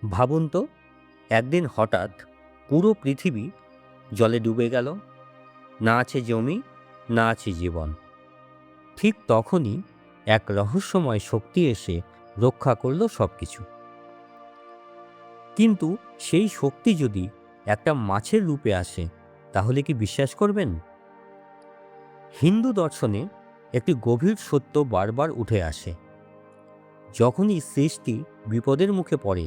ভাবুন তো, একদিন হঠাৎ পুরো পৃথিবী জলে ডুবে গেল। না আছে জমি, না আছে জীবন। ঠিক তখনই এক রহস্যময় শক্তি এসে রক্ষা করল সব কিছু। কিন্তু সেই শক্তি যদি একটা মাছের রূপে আসে, তাহলে কি বিশ্বাস করবেন? হিন্দু দর্শনে একটি গভীর সত্য বারবার উঠে আসে। যখনই সৃষ্টি বিপদের মুখে পড়ে,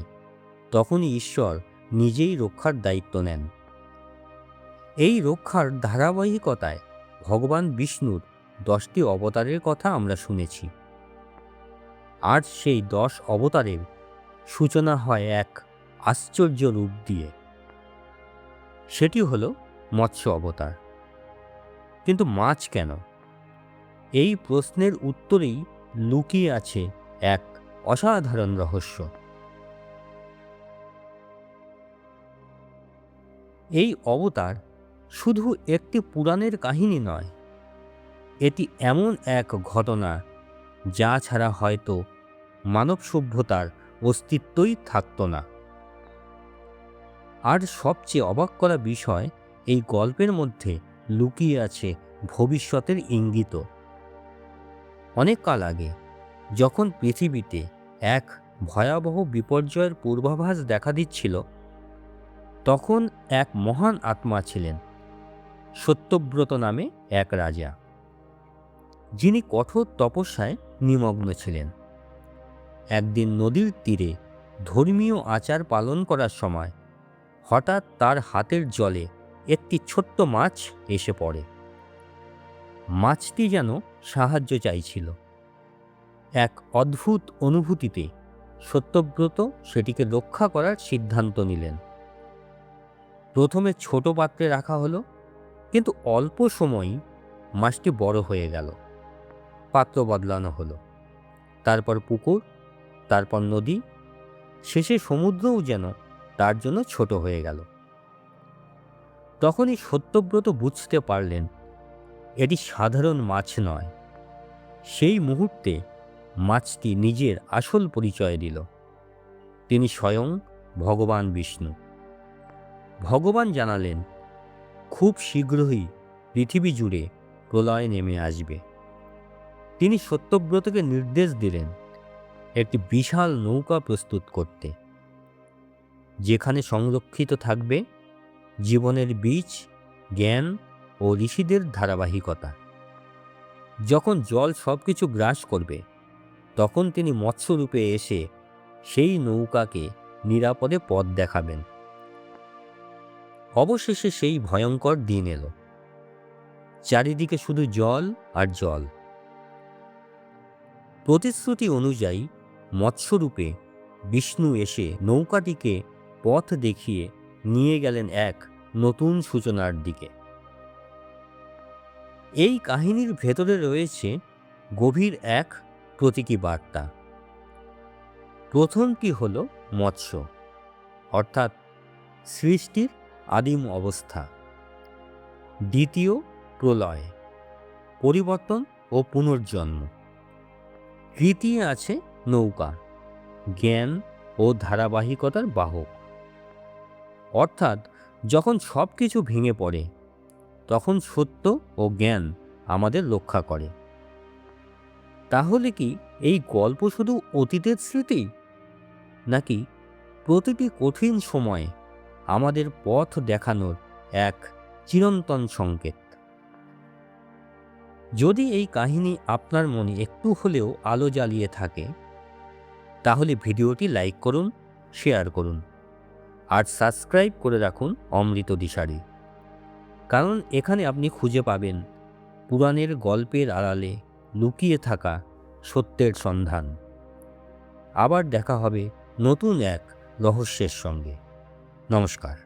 তখনই ঈশ্বর নিজেই রক্ষার দায়িত্ব নেন। এই রক্ষার ধারাবাহিকতায় ভগবান বিষ্ণুর 10টি অবতারের কথা আমরা শুনেছি। আর সেই 10 অবতারের সূচনা হয় এক আশ্চর্য রূপ দিয়ে। সেটি হলো মৎস্য অবতার। কিন্তু মাছ কেন? এই প্রশ্নের উত্তরেই লুকিয়ে আছে এক অসাধারণ রহস্য। এই অবতার শুধু একটি পুরাণের কাহিনী নয়, এটি এমন এক ঘটনা যা ছাড়া হয়তো মানব সভ্যতার অস্তিত্বই থাকত না। আর সবচেয়ে অবাক করা বিষয়, এই গল্পের মধ্যে লুকিয়ে আছে ভবিষ্যতের ইঙ্গিত। অনেক কাল আগে, যখন পৃথিবীতে এক ভয়াবহ বিপর্যয়ের পূর্বাভাস দেখা দিচ্ছিল, তখন এক মহান আত্মা ছিলেন, সত্যব্রত নামে এক রাজা, যিনি কঠোর তপস্যায় নিমগ্ন ছিলেন। একদিন নদীর তীরে ধর্মীয় আচার পালন করার সময় হঠাৎ তার হাতের জলে একটি ছোট্ট মাছ এসে পড়ে। মাছটি যেন সাহায্য চাইছিল। এক অদ্ভুত অনুভূতিতে সত্যব্রত সেটিকে রক্ষা করার সিদ্ধান্ত নিলেন। প্রথমে ছোট পাত্রে রাখা হলো, কিন্তু অল্প সময়ই মাছটি বড় হয়ে গেল। পাত্র বদলানো হলো, তারপর পুকুর, তারপর নদী, শেষে সমুদ্রও যেন তার জন্য ছোট হয়ে গেল। তখনই সত্যব্রত বুঝতে পারলেন এটি সাধারণ মাছ নয়। সেই মুহূর্তে মাছটি নিজের আসল পরিচয় দিল। তিনি স্বয়ং ভগবান বিষ্ণু। ভগবান জানালেন, খুব শীঘ্রই পৃথিবী জুড়ে প্রলয় নেমে আসবে। তিনি সত্যব্রতকে নির্দেশ দিলেন একটি বিশাল নৌকা প্রস্তুত করতে, যেখানে সংরক্ষিত থাকবে জীবনের বীজ, জ্ঞান ও ঋষিদের ধারাবাহিকতা। যখন জল সবকিছু গ্রাস করবে, তখন তিনি মৎস্যরূপে এসে সেই নৌকাকে নিরাপদে পথ দেখাবেন। অবশেষে সেই ভয়ঙ্কর দিন এলো। চারিদিকে শুধু জল আর জল। প্রতিশ্রুতি অনুযায়ী মৎস্যরূপে বিষ্ণু এসে নৌকাটিকে পথ দেখিয়ে নিয়ে গেলেন এক নতুন সূচনার দিকে। এই কাহিনীর ভেতরে রয়েছে গভীর এক প্রতীকী বার্তা। প্রথমটি হল মৎস্য, অর্থাৎ সৃষ্টির আদিম অবস্থা। দ্বিতীয় প্রলয়, পরিবর্তন ও পুনর্জন্ম। তৃতীয় আছে নৌকা, জ্ঞান ও ধারাবাহিকতার বাহক। অর্থাৎ যখন সব কিছু ভেঙে পড়ে, তখন সত্য ও জ্ঞান আমাদের রক্ষা করে। তাহলে কি এই গল্প শুধু অতীতের স্মৃতি, নাকি প্রতিটি কঠিন সময়ে আমাদের পথ দেখানোর এক চিরন্তন সংকেত? যদি এই কাহিনী আপনার মনে একটু হলেও আলো জ্বালিয়ে থাকে, তাহলে ভিডিওটি লাইক করুন, শেয়ার করুন আর সাবস্ক্রাইব করে রাখুন অমৃত দিশারি। কারণ এখানে আপনি খুঁজে পাবেন পুরাণের গল্পের আড়ালে লুকিয়ে থাকা সত্যের সন্ধান। আবার দেখা হবে নতুন এক রহস্যের সঙ্গে। নমস্কার।